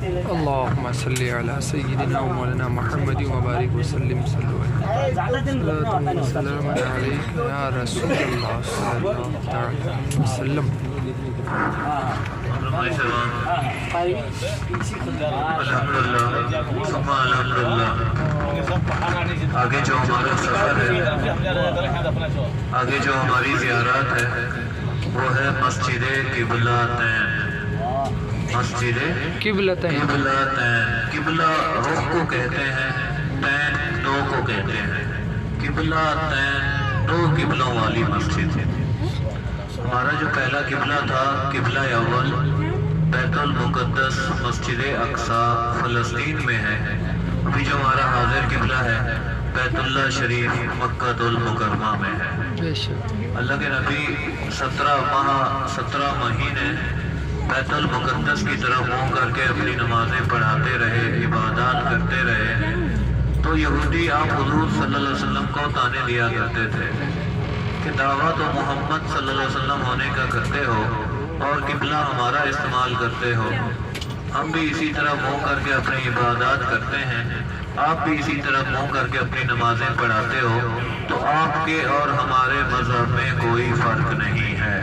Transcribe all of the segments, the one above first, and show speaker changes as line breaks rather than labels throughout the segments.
اللهم صل على سيدنا ومولانا محمد وبارك وسلم صلوا عليه وسلم عليك يا رسول الله صلى الله تعالى وسلم.
آگے جو ہمارا سفر ہے، آگے جو ہماری زیارت ہے وہ ہے مسجد قبلتین. مسجد
قبلتین.
قبلہ رخ کو کہتے ہیں، تین دو کو کہتے ہیں. قبلتین دو قبلوں والی مسجد ہے. ہمارا جو پہلا قبلہ تھا، قبلہ اول بیت المقدس مسجد اقصی فلسطین میں ہے. ابھی جو ہمارا حاضر قبلہ ہے بیت اللہ شریف مکہ المکرمہ میں ہے. اللہ کے نبی 17 مہینے بیت المقدس کی طرف منہ کر کے اپنی نمازیں پڑھاتے رہے، عبادات کرتے رہے. تو یہودی آپ حضور صلی اللہ علیہ وسلم کو تانے دیا کرتے تھے کہ دعویٰ تو محمد صلی اللہ علیہ وسلم ہونے کا کرتے ہو اور قبلہ ہمارا استعمال کرتے ہو. ہم بھی اسی طرح منہ کر کے اپنی عبادات کرتے ہیں، آپ بھی اسی طرح منہ کر کے اپنی نمازیں پڑھاتے ہو، تو آپ کے اور ہمارے مذہب میں کوئی فرق نہیں ہے.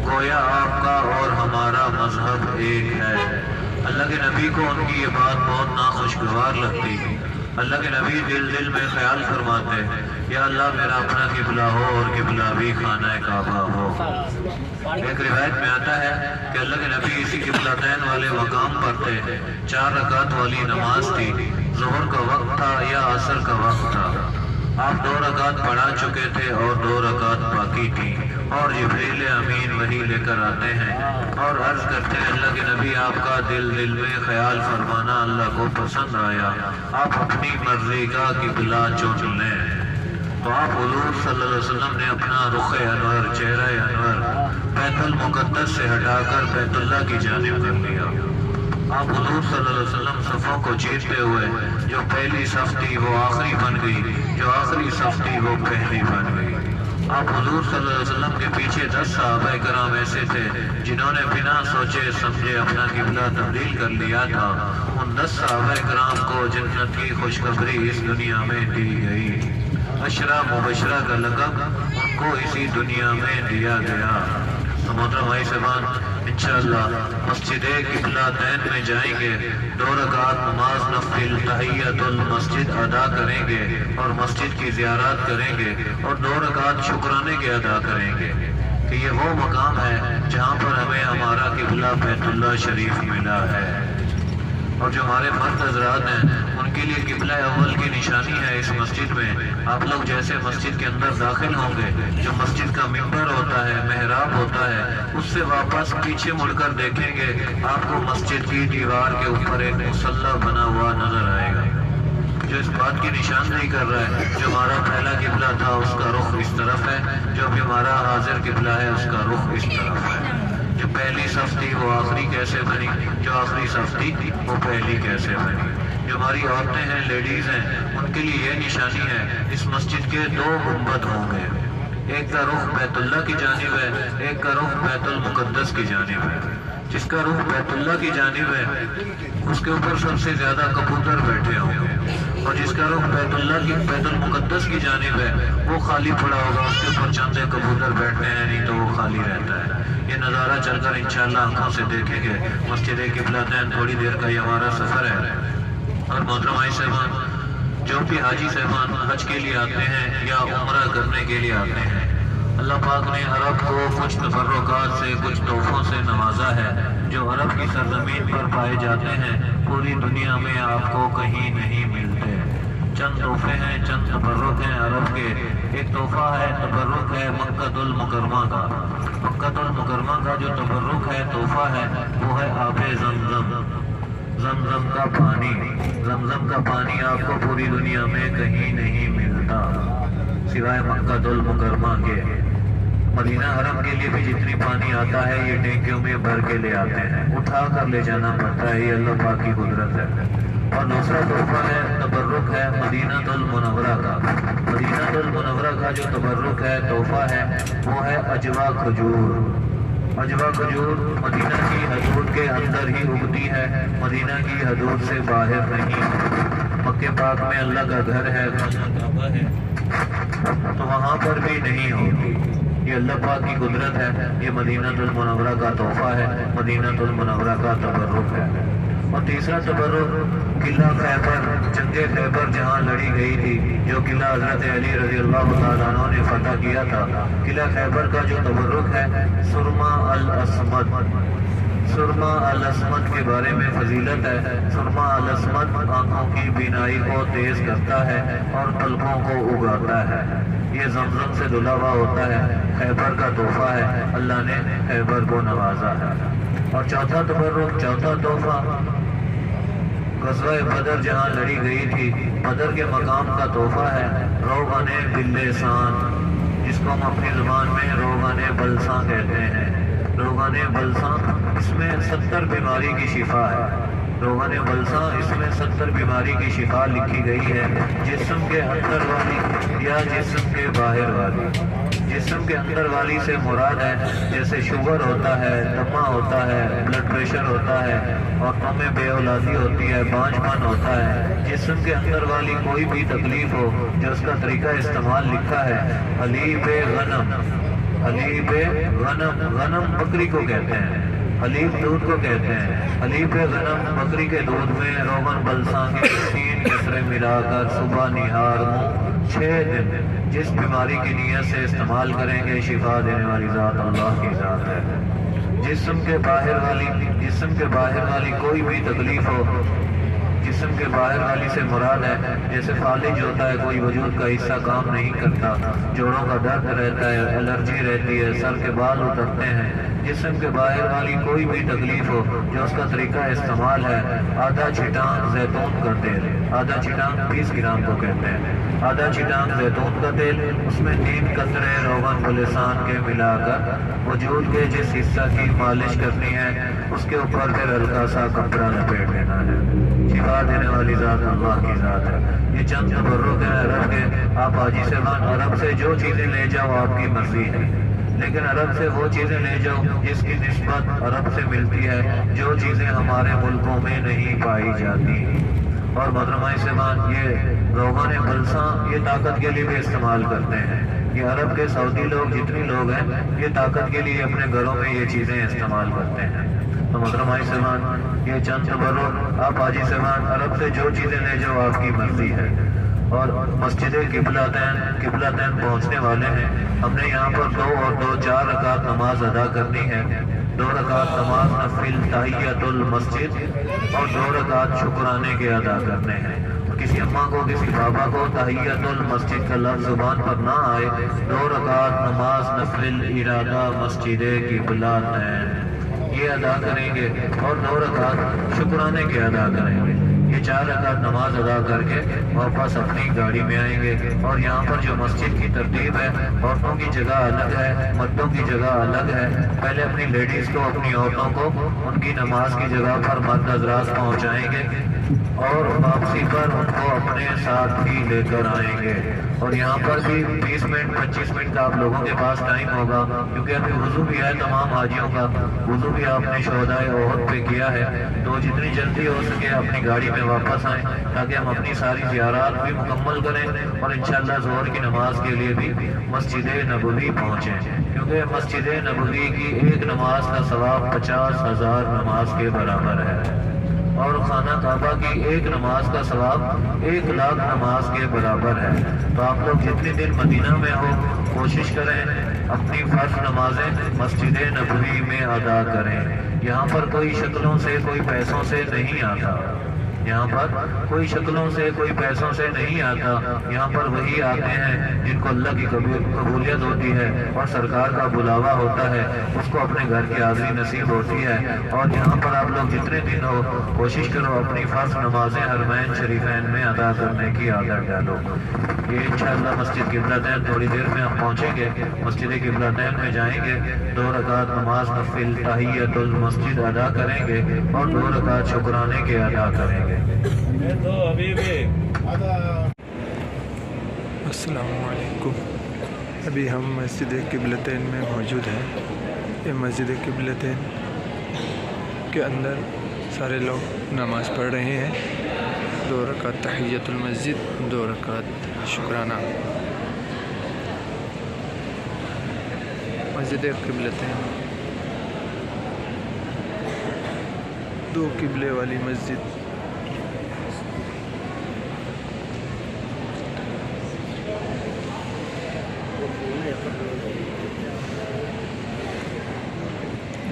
گویا آپ کا اور ہمارا مذہب ایک ہے. اللہ کے نبی کو ان کی یہ بات بہت ناخوشگوار لگتی. اللہ کے نبی دل میں خیال فرماتے یا اللہ میرا اپنا قبلہ ہو اور قبلہ بھی خانہ کعبہ ہو. ایک روایت میں آتا ہے کہ اللہ کے نبی اسی قبلتین والے مقام پر تھے. 4 رکعت والی نماز تھی. ظہر کا وقت تھا یا عصر کا وقت تھا. آپ 2 رکعت پڑھا چکے تھے اور 2 رکعت باقی تھی، اور جبریل امین وہی لے کر آتے ہیں اور عرض کرتے ہیں اللہ کے نبی آپ کا دل میں خیال فرمانا اللہ کو پسند آیا، آپ اپنی مرضی کا قبلہ چن لیں. تو آپ حضور صلی اللہ علیہ وسلم نے اپنا رخ انور، چہرہ انور بیت المقدس سے ہٹا کر بیت اللہ کی جانب کر لیا. آپ حضور صلی اللہ علیہ وسلم صفوں کو چیرتے ہوئے جو پہلی صف تھی وہ آخری بن گئی، جو آخری صف تھی وہ پہلی بن گئی. آپ حضور صلی اللہ علیہ وسلم کے پیچھے 10 صحابہ کرام ایسے تھے جنہوں نے بنا سوچے سمجھے اپنا قبلہ تبدیل کر لیا تھا. ان 10 صحابہ کرام کو جنت کی خوشخبری اس دنیا میں دی گئی. 10 مبشرہ کا لقب ان کو اسی دنیا میں دیا گیا. تو محترم بھائی صاحبان انشاءاللہ مسجد قبلتین میں جائیں گے، 2 رکعت نماز نفل تحیت المسجد ادا کریں گے اور مسجد کی زیارت کریں گے اور 2 رکعت شکرانے کے ادا کریں گے کہ یہ وہ مقام ہے جہاں پر ہمیں ہمارا قبلہ بیت اللہ شریف ملا ہے. اور جو ہمارے مرد حضرات ہیں ان کے لیے قبلہ اول کی نشانی ہے اس مسجد میں. آپ لوگ جیسے مسجد کے اندر داخل ہوں گے، جو مسجد کا ممبر ہوتا ہے، محراب ہوتا ہے، اس سے واپس پیچھے مڑ کر دیکھیں گے آپ کو مسجد کی دیوار کے اوپر ایک مصلی بنا ہوا نظر آئے گا، جو اس بات کی نشاندہی کر رہا ہے جو ہمارا پہلا قبلہ تھا اس کا رخ اس طرف ہے، جو ابھی ہمارا حاضر قبلہ ہے اس کا رخ اس طرف ہے. جو پہلی صف تھی وہ آخری کیسے بنی، جو آخری صف تھی وہ پہلی کیسے بنی. جو ہماری عورتیں ہیں، لیڈیز ہیں، ان کے لیے یہ نشانی ہے اس مسجد کے 2 گنبد ہوں گے. ایک کا رخ بیت اللہ کی جانب ہے، ایک کا رخ بیت المقدس کی جانب ہے. جس کا رخ بیت اللہ کی جانب ہے اس کے اوپر سب سے زیادہ کبوتر بیٹھے ہوں گے، اور جس کا رخ بیت المقدس کی جانب ہے وہ خالی پڑا ہوگا، اس کے اوپر چند کبوتر بیٹھتے ہیں نہیں تو وہ خالی رہتا ہے. یہ نظارہ چل کر انشاءاللہ آنکھوں سے دیکھیں گے. مسجد قبلتین تھوڑی دیر کا یہ ہمارا سفر ہے. اور محترم بھائی صاحبان جو بھی حاجی صاحبان حج کے لیے آتے ہیں یا عمرہ کرنے کے لیے آتے ہیں، اللہ پاک نے عرب کو کچھ تبرکات سے، کچھ تحفوں سے نوازا ہے جو عرب کی سرزمین پر پائے جاتے ہیں، پوری دنیا میں آپ کو کہیں نہیں ملتے. چند تحفے ہیں، چند تبرک ہیں عرب کے. ایک تحفہ ہے، تبرک ہے مکہ المکرمہ کا. مکہ المکرمہ کا جو تبرک ہے، تحفہ ہے، وہ ہے آب زمزم. زمزم کا پانی. زمزم کا پانی آپ کو پوری دنیا میں کہیں نہیں ملتا سوائے مکہ المکرمہ کے. مدینہ حرم کے لیے بھی جتنی پانی آتا ہے یہ ٹینکیوں میں بھر کے لے آتے ہیں، اٹھا کر لے جانا پڑتا ہے. یہ اللہ پاک کی قدرت ہے. اور دوسرا تحفہ ہے، تبرک ہے مدینہ المنورہ کا. مدینہ المنورہ کا جو تبرک ہے، تحفہ ہے، وہ ہے عجوا کھجور. عجبہ کھجور مدینہ کی حدود کے اندر ہی اگتی ہے، مدینہ کی حدود سے باہر نہیں۔ مکہ پاک میں اللہ کا گھر ہے، کعبہ ہے، تو وہاں پر بھی نہیں ہوگی۔ یہ اللہ پاک کی قدرت ہے، یہ مدینہ المنورہ کا تحفہ ہے، مدینہ المنورہ کا تبرک ہے۔ اور تیسرا تبرک قلعہ خیبر، جنگ خیبر جہاں لڑی گئی تھی، جو قلعہ حضرت علی رضی اللہ تعالیٰ عنہ نے فتح کیا تھا، قلعہ خیبر کا جو تبرک ہے سرما الاسمد، سرما الاسمد کے بارے میں فضیلت ہے۔ سرما الاسمد آنکھوں کی بینائی کو تیز کرتا ہے اور قلبوں کو اگاتا ہے، یہ زمزم سے دھلا ہوا ہوتا ہے، خیبر کا تحفہ ہے، اللہ نے خیبر کو نوازا ہے۔ اور چوتھا تبرک، چوتھا تحفہ غزوہ بدر جہاں لڑی گئی تھی، بدر کے مقام کا تحفہ ہے روغن باللسان، جس کو ہم اپنی زبان میں روغن بلساں کہتے ہیں۔ روغن بلساں، اس میں 70 بیماری کی شفا ہے۔ روغن بلساں، اس میں 70 بیماری کی شفا لکھی گئی ہے، جسم کے اندر والی یا جسم کے باہر والی۔ جسم کے اندر والی سے مراد ہے جیسے شوگر ہوتا ہے، دمہ ہوتا ہے، بلڈ پریشر ہوتا ہے، عورتوں میں بے اولادی ہوتی ہے، بانجھ پن ہوتا ہے۔ جسم کے اندر والی کوئی بھی تکلیف ہو، جو اس کا طریقہ استعمال لکھا ہے، حلیب غنم، حلیب غنم، غنم بکری کو کہتے ہیں، حلیب دودھ کو کہتے ہیں، حلیب غنم بکری کے دودھ میں روغن بلساں کے 3 قطرے ملا کر صبح نہار 6 دن جس بیماری کی نیت سے استعمال کریں گے، شفا دینے والی ذات اللہ کی ذات ہے۔ جسم کے باہر والی کوئی بھی تکلیف ہو، جسم کے باہر والی سے مراد ہے جیسے فالج ہوتا ہے، کوئی وجود کا حصہ کام نہیں کرتا، جوڑوں کا درد رہتا ہے، الرجی رہتی ہے، سر کے بال اترتے ہیں، جسم کے باہر والی کوئی بھی تکلیف ہو، جو اس کا طریقہ استعمال ہے، آدھا چھٹان زیتون کا تیل، آدھا چھٹان 20 گرام کو کہتے ہیں، آدھا چھٹان زیتون کا تیل، اس میں 3 قطرے روغن بلسان کے ملا کر وجود کے جس حصہ کی مالش کرنی ہے، اس کے اوپر پھر ہلکا سا کپڑا لپیٹ دینا ہے۔ شفا دینے والی ذات اللہ کی ذات ہے۔ یہ چند تبرک ہیں عرب کے۔ آپ حاجی صاحبان عرب سے جو چیزیں لے جاؤ آپ کی مرضی ہے، لیکن عرب سے وہ چیزیں لے جاؤ جس کی نسبت عرب سے ملتی ہے، جو چیزیں ہمارے ملکوں میں نہیں پائی جاتی۔ اور محترمہ صاحبان، یہ روغن بلساں یہ طاقت کے لیے بھی استعمال کرتے ہیں۔ یہ عرب کے سعودی لوگ جتنی لوگ ہیں، یہ طاقت کے لیے اپنے گھروں میں یہ چیزیں استعمال کرتے ہیں۔ تو محترمہ صاحبان، یہ چند تبرک آپ حاجی صاحبان عرب سے جو چیزیں لے جاؤ آپ کی مرضی ہے۔ اور مسجد قبلتین پہنچنے والے ہیں، ہم نے یہاں پر 2 اور 2 4 رکعت نماز ادا کرنی ہے۔ 2 رکعت نماز نفل تحیت المسجد اور 2 رکعت شکرانے کے ادا کرنے ہیں۔ کسی اماں کو، کسی بابا کو تحیت المسجد کا لفظ زبان پر نہ آئے، 2 رکعت نماز نفل ارادہ مسجد قبلتین یہ ادا کریں گے اور 2 رکعت شکرانے کے ادا کریں گے۔ یہ 4 رکعت نماز ادا کر کے واپس اپنی گاڑی میں آئیں گے۔ اور یہاں پر جو مسجد کی ترتیب ہے، عورتوں کی جگہ الگ ہے، مردوں کی جگہ الگ ہے۔ پہلے اپنی لیڈیز کو، اپنی عورتوں کو ان کی نماز کی جگہ پر مرد حضرات پہنچائیں گے اور واپسی پر ان کو اپنے ساتھ ہی لے کر آئیں گے۔ اور یہاں پر بھی 20 منٹ 25 منٹ کا آپ لوگوں کے پاس ٹائم ہوگا، کیونکہ ابھی وضو بھی ہے تمام حاجیوں کا، وضو بھی آپ نے شہدائے احد پہ کیا ہے، تو جتنی جلدی ہو سکے اپنی گاڑی میں واپس آئیں تاکہ ہم اپنی ساری زیارات بھی مکمل کریں اور انشاءاللہ ظہر کی نماز کے لیے بھی مسجد نبوی پہنچیں، کیونکہ مسجد نبوی کی ایک نماز کا ثواب 50,000 نماز کے برابر ہے، اور خانہ کعبہ کی ایک نماز کا ثواب 1,00,000 نماز کے برابر ہے۔ تو آپ لوگ جتنے دن مدینہ میں ہو کوشش کریں اپنی فرض نمازیں مسجد نبوی میں ادا کریں۔ یہاں پر کوئی شکلوں سے، کوئی پیسوں سے نہیں آتا، یہاں پر کوئی شکلوں سے، کوئی پیسوں سے نہیں آتا، یہاں پر وہی آتے ہیں جن کو اللہ کی قبولیت ہوتی ہے اور سرکار کا بلاوا ہوتا ہے، اس کو اپنے گھر کی حاضری نصیب ہوتی ہے۔ اور یہاں پر آپ لوگ جتنے دن ہو کوشش کرو اپنی فرض نمازیں حرمین شریفین میں ادا کرنے کی عادت ڈالو۔ یہ انشاءاللہ مسجد قبلتین تھوڑی دیر میں ہم پہنچیں گے، مسجد قبلتین میں جائیں گے، 2 رکعت نماز نفل تحیت المسجد ادا کریں گے اور 2 رکعت شکرانے کے ادا کریں گے۔
السلام علیکم، ابھی ہم مسجد قبلتین میں موجود ہیں یہ مسجد قبلتین کے اندر سارے لوگ نماز پڑھ رہے ہیں، 2 رکعت تحیۃ المسجد، 2 رکعت شکرانہ۔ مسجد قبلتین 2 قبلے والی مسجد۔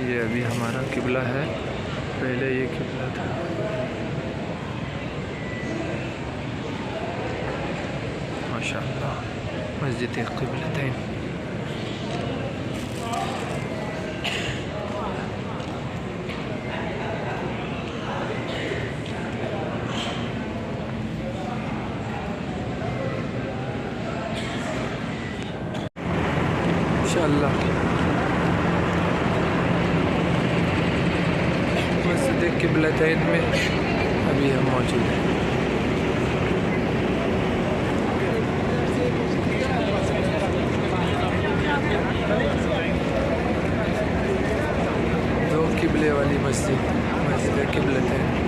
یہ ابھی ہمارا قبلہ ہے، پہلے یہ قبلہ تھا۔ ماشاءاللہ مسجد قبلتین۔ انشاءاللہ مسجد قبلتین میں ابھی ہم موجود ہیں۔ دو قبلے والی مسجد، مسجد قبلتین۔